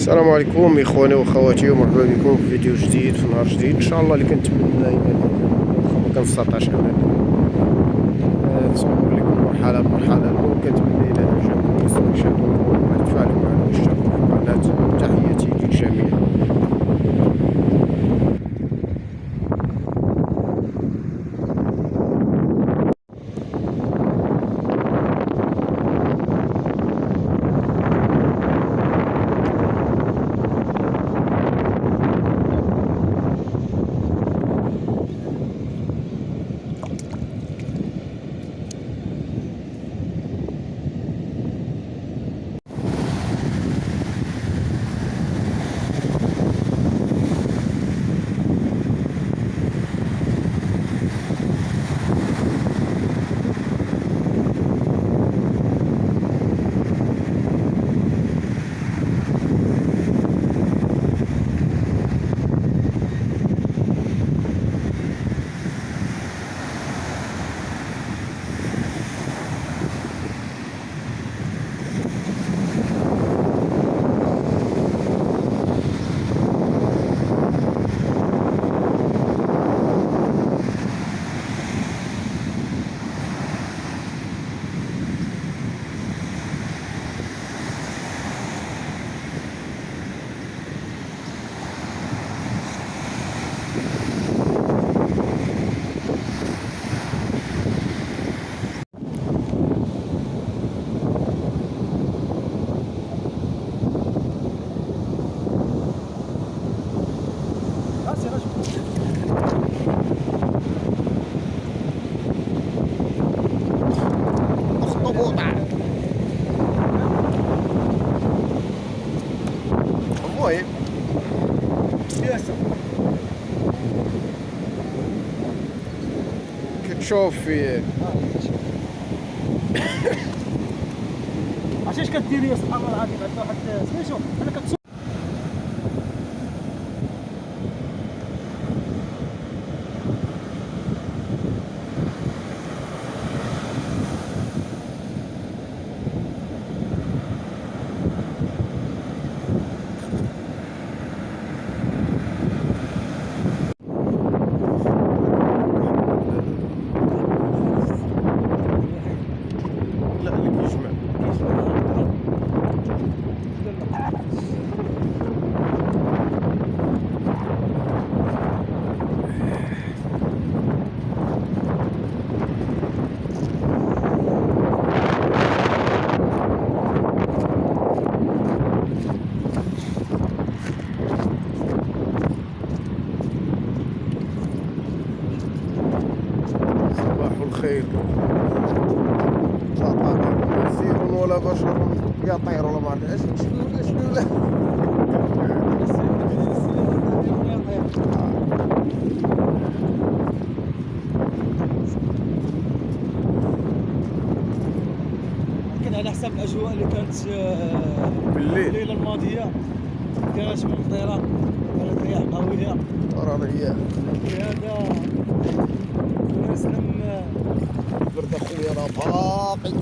السلام عليكم اخواني واخواتي، ومرحبا بكم في فيديو جديد في نهار جديد ان شاء الله اللي كنتمنى كان 19 نصور لكم مرحله بمرحله. وكنتمنى الى اعجابكم تشاهدوا وتفاعلوا معنا واشتركوا في القناه. تحياتي للجميع. المهم كتشوف في عرفتي اش كديري يا سبحان الله العظيم؟ عندنا واحد سميتو انا كتصور الخير. لا طائر يسير ولا بشر يطير ولا ما عرفت شنو لا كان على حساب الاجواء اللي كانت بالليل الليله الماضيه. كانت من الطيران، كانت رياح قويه رياح. هذا ونسلم برد اخويا راه باقي.